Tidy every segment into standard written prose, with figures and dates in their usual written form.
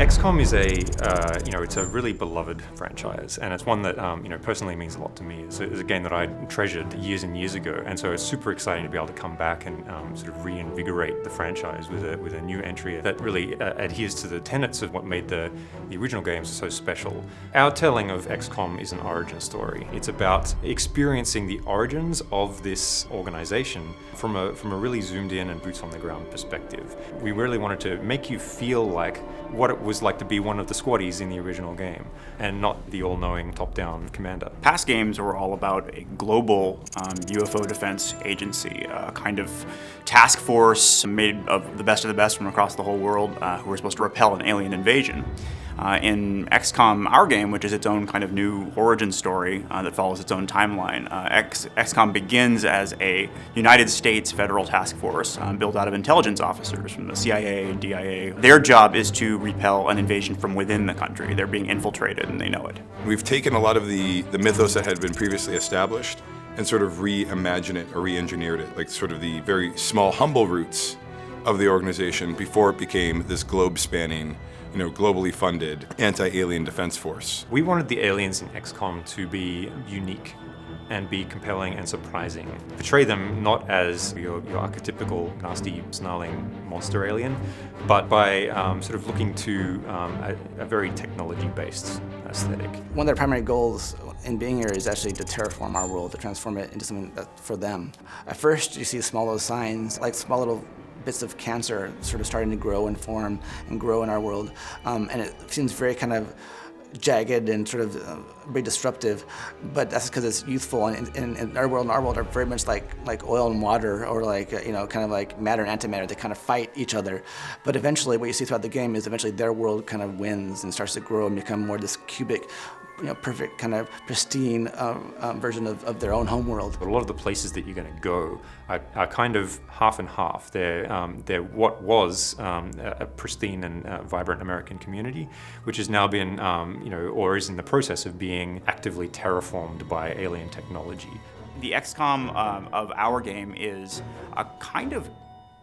XCOM is it's a really beloved franchise, and it's one that, personally means a lot to me. It's a game that I treasured years and years ago, and so it's super exciting to be able to come back and sort of reinvigorate the franchise with a new entry that really adheres to the tenets of what made the original games so special. Our telling of XCOM is an origin story. It's about experiencing the origins of this organization from a really zoomed in and boots on the ground perspective. We really wanted to make you feel like what it was like to be one of the squaddies in the original game, and not the all-knowing top-down commander. Past games were all about a global UFO defense agency, a kind of task force made of the best from across the whole world who were supposed to repel an alien invasion. In XCOM, our game, which is its own kind of new origin story that follows its own timeline, XCOM begins as a United States federal task force built out of intelligence officers from the CIA and DIA. Their job is to repel an invasion from within the country. They're being infiltrated and they know it. We've taken a lot of the mythos that had been previously established and sort of reimagined it or re-engineered it, like sort of the very small, humble roots of the organization before it became this globe-spanning, globally funded anti-alien defense force. We wanted the aliens in XCOM to be unique and be compelling and surprising. Portray them not as your archetypical nasty, snarling monster alien, but by sort of looking to a very technology-based aesthetic. One of their primary goals in being here is actually to terraform our world, to transform it into something that's for them. At first, you see small little signs, like small little bits of cancer sort of starting to grow and form and grow in our world. And it seems very kind of jagged and sort of very disruptive, but that's because it's youthful, and our world are very much like oil and water, or kind of like matter and antimatter. They kind of fight each other. But eventually what you see throughout the game is eventually their world kind of wins and starts to grow and become more this cubic, perfect kind of pristine version of their own home world. But a lot of the places that you're going to go are kind of half and half. They're what was a pristine and vibrant American community, which has now been, or is in the process of being actively terraformed by alien technology. The XCOM of our game is a kind of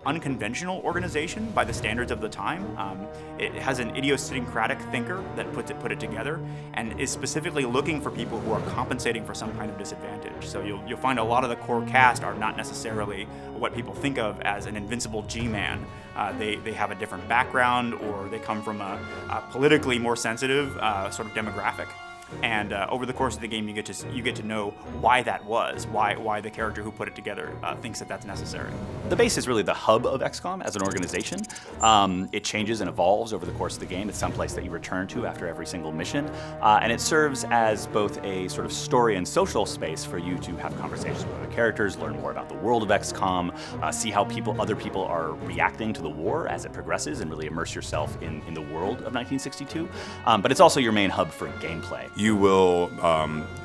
unconventional organization by the standards of the time. It has an idiosyncratic thinker that put it together, and is specifically looking for people who are compensating for some kind of disadvantage. So you'll find a lot of the core cast are not necessarily what people think of as an invincible G-man. They have a different background, or they come from a politically more sensitive sort of demographic. And over the course of the game, you get to know why that was, why the character who put it together thinks that that's necessary. The base is really the hub of XCOM as an organization. It changes and evolves over the course of the game. It's someplace that you return to after every single mission, and it serves as both a sort of story and social space for you to have conversations with other characters, learn more about the world of XCOM, see how other people are reacting to the war as it progresses, and really immerse yourself in the world of 1962. But it's also your main hub for gameplay. You will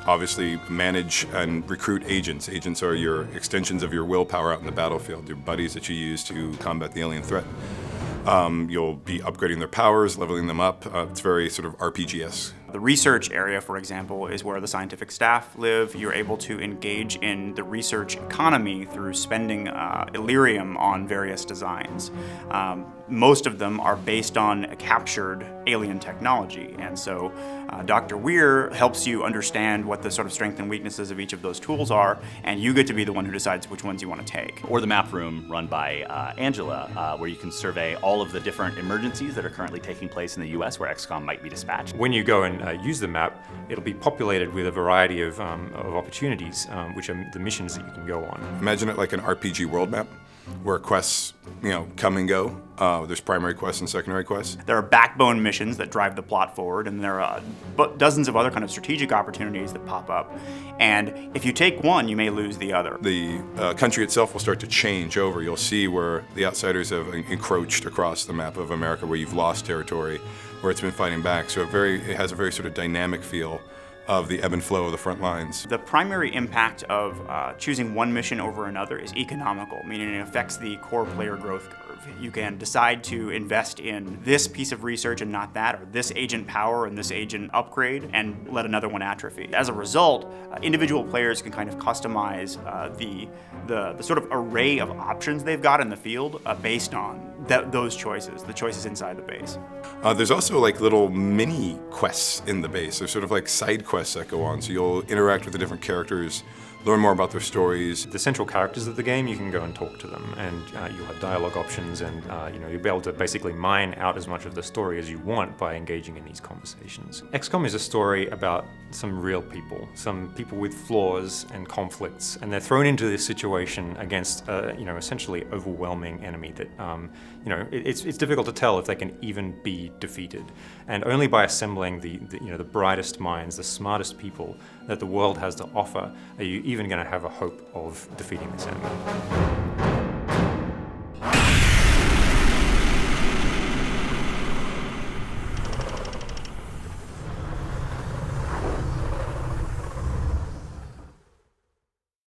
obviously manage and recruit agents. Agents are your extensions of your willpower out in the battlefield, your buddies that you use to combat the alien threat. You'll be upgrading their powers, leveling them up. It's very sort of RPG-esque. The research area, for example, is where the scientific staff live. You're able to engage in the research economy through spending Illyrium on various designs. Most of them are based on captured alien technology, and so Dr. Weir helps you understand what the sort of strengths and weaknesses of each of those tools are, and you get to be the one who decides which ones you want to take. Or the map room run by Angela, where you can survey all of the different emergencies that are currently taking place in the US where XCOM might be dispatched. When you go and use the map, it'll be populated with a variety of opportunities, which are the missions that you can go on. Imagine it like an RPG world map, where quests, come and go. There's primary quests and secondary quests. There are backbone missions that drive the plot forward, and there are dozens of other kind of strategic opportunities that pop up. And if you take one, you may lose the other. The country itself will start to change over. You'll see where the outsiders have encroached across the map of America, where you've lost territory, where it's been fighting back. So it has a very sort of dynamic feel of the ebb and flow of the front lines. The primary impact of choosing one mission over another is economical, meaning it affects the core player growth curve. You can decide to invest in this piece of research and not that, or this agent power and this agent upgrade, and let another one atrophy. As a result, individual players can kind of customize the sort of array of options they've got in the field based on those choices, the choices inside the base. There's also like little mini quests in the base. There's sort of like side quests that go on. So you'll interact with the different characters, learn more about their stories. The central characters of the game, you can go and talk to them, and you'll have dialogue options, and you'll be able to basically mine out as much of the story as you want by engaging in these conversations. XCOM is a story about some real people, some people with flaws and conflicts, and they're thrown into this situation against essentially overwhelming enemy that it's difficult to tell if they can even be defeated. And only by assembling the brightest minds, the smartest people that the world has to offer, are you even going to have a hope of defeating this enemy.